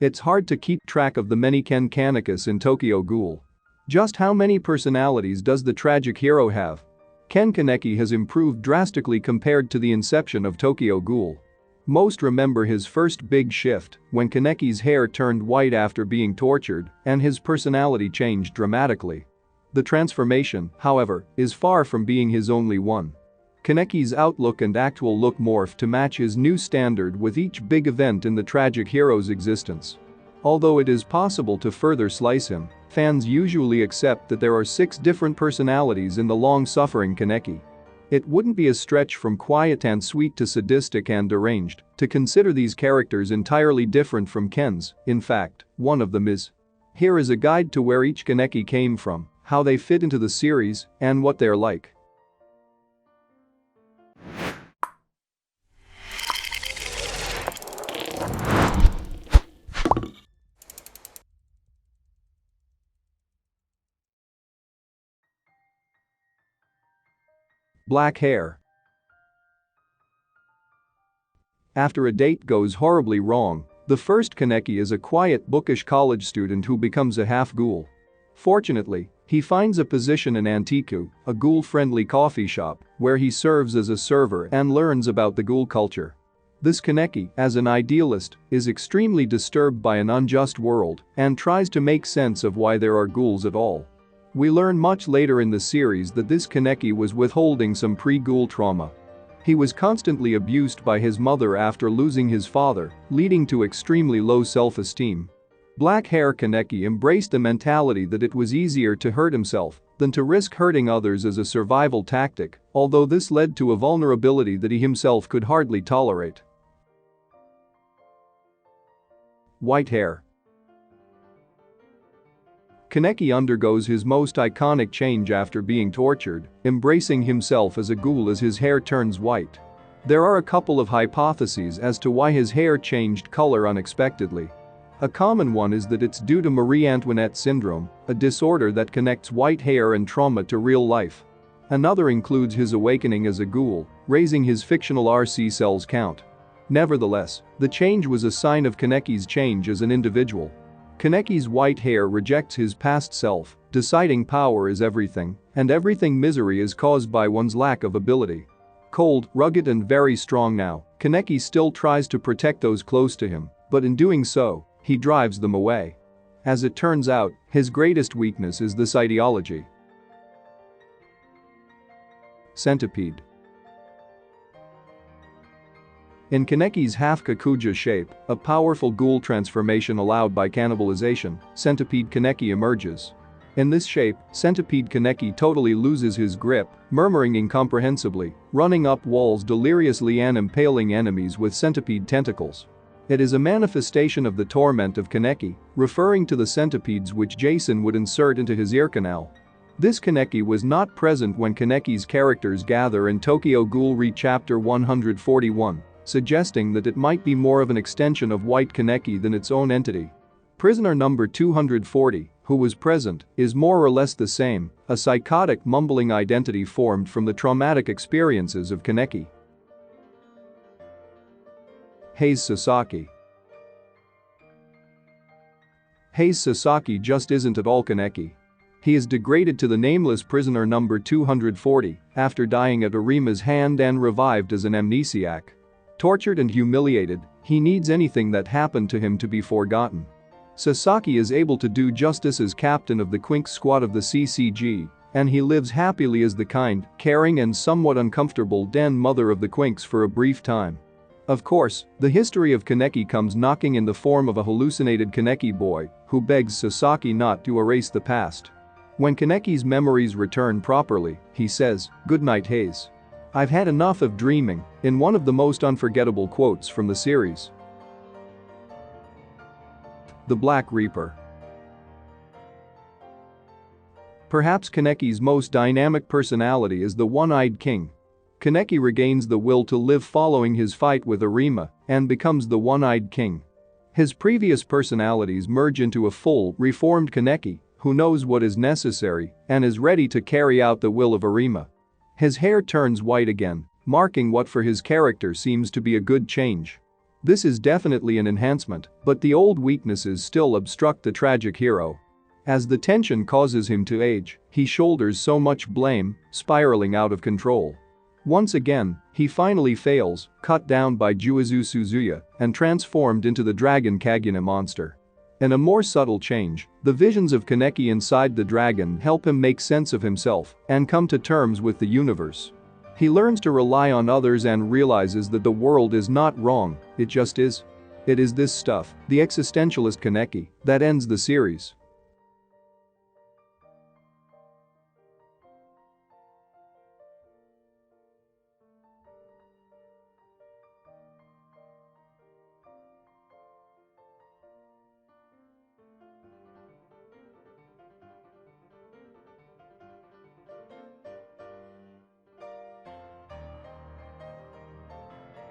It's hard to keep track of the many Kanekis in Tokyo Ghoul. Just how many personalities does the tragic hero have? Kaneki has improved drastically compared to the inception of Tokyo Ghoul. Most remember his first big shift, when Kaneki's hair turned white after being tortured, and his personality changed dramatically. The transformation, however, is far from being his only one. Kaneki's outlook and actual look morph to match his new standard with each big event in the tragic hero's existence. Although it is possible to further slice him, fans usually accept that there are 6 different personalities in the long-suffering Kaneki. It wouldn't be a stretch from quiet and sweet to sadistic and deranged to consider these characters entirely different from Ken's. In fact, one of them is. Here is a guide to where each Kaneki came from, how they fit into the series, and what they're like. Black hair. After a date goes horribly wrong, the first Kaneki is a quiet, bookish college student who becomes a half-ghoul. Fortunately, he finds a position in Antiku, a ghoul-friendly coffee shop, where he serves as a server and learns about the ghoul culture. This Kaneki, as an idealist, is extremely disturbed by an unjust world and tries to make sense of why there are ghouls at all. We learn much later in the series that this Kaneki was withholding some pre-ghoul trauma. He was constantly abused by his mother after losing his father, leading to extremely low self-esteem. Black hair Kaneki embraced the mentality that it was easier to hurt himself than to risk hurting others as a survival tactic, although this led to a vulnerability that he himself could hardly tolerate. White hair. Kaneki undergoes his most iconic change after being tortured, embracing himself as a ghoul as his hair turns white. There are a couple of hypotheses as to why his hair changed color unexpectedly. A common one is that it's due to Marie Antoinette syndrome, a disorder that connects white hair and trauma to real life. Another includes his awakening as a ghoul, raising his fictional RC cells count. Nevertheless, the change was a sign of Kaneki's change as an individual. Kaneki's white hair rejects his past self, deciding power is everything, and everything misery is caused by one's lack of ability. Cold, rugged and very strong now, Kaneki still tries to protect those close to him, but in doing so, he drives them away. As it turns out, his greatest weakness is this ideology. Centipede. In Kaneki's half-Kakuja shape, a powerful ghoul transformation allowed by cannibalization, Centipede Kaneki emerges. In this shape, Centipede Kaneki totally loses his grip, murmuring incomprehensibly, running up walls deliriously and impaling enemies with centipede tentacles. It is a manifestation of the torment of Kaneki, referring to the centipedes which Jason would insert into his ear canal. This Kaneki was not present when Kaneki's characters gather in Tokyo Ghoul Re Chapter 141. Suggesting that it might be more of an extension of White Kaneki than its own entity. Prisoner number 240, who was present, is more or less the same, a psychotic mumbling identity formed from the traumatic experiences of Kaneki. Haze Sasaki. Haze Sasaki just isn't at all Kaneki. He is degraded to the nameless prisoner number 240 after dying at Arima's hand and revived as an amnesiac. Tortured and humiliated, he needs anything that happened to him to be forgotten. Sasaki is able to do justice as captain of the Quinks squad of the CCG, and he lives happily as the kind, caring and somewhat uncomfortable den mother of the Quinks for a brief time. Of course, the history of Kaneki comes knocking in the form of a hallucinated Kaneki boy who begs Sasaki not to erase the past. When Kaneki's memories return properly, he says, "Good night, Haze. I've had enough of dreaming," in one of the most unforgettable quotes from the series. The Black Reaper. Perhaps Kaneki's most dynamic personality is the One-Eyed King. Kaneki regains the will to live following his fight with Arima and becomes the One-Eyed King. His previous personalities merge into a full, reformed Kaneki who knows what is necessary and is ready to carry out the will of Arima. His hair turns white again, marking what for his character seems to be a good change. This is definitely an enhancement, but the old weaknesses still obstruct the tragic hero. As the tension causes him to age, he shoulders so much blame, spiraling out of control. Once again, he finally fails, cut down by Juuzou Suzuya, and transformed into the dragon Kagune monster. In a more subtle change, the visions of Kaneki inside the dragon help him make sense of himself and come to terms with the universe. He learns to rely on others and realizes that the world is not wrong, it just is. It is this stuff, the existentialist Kaneki, that ends the series.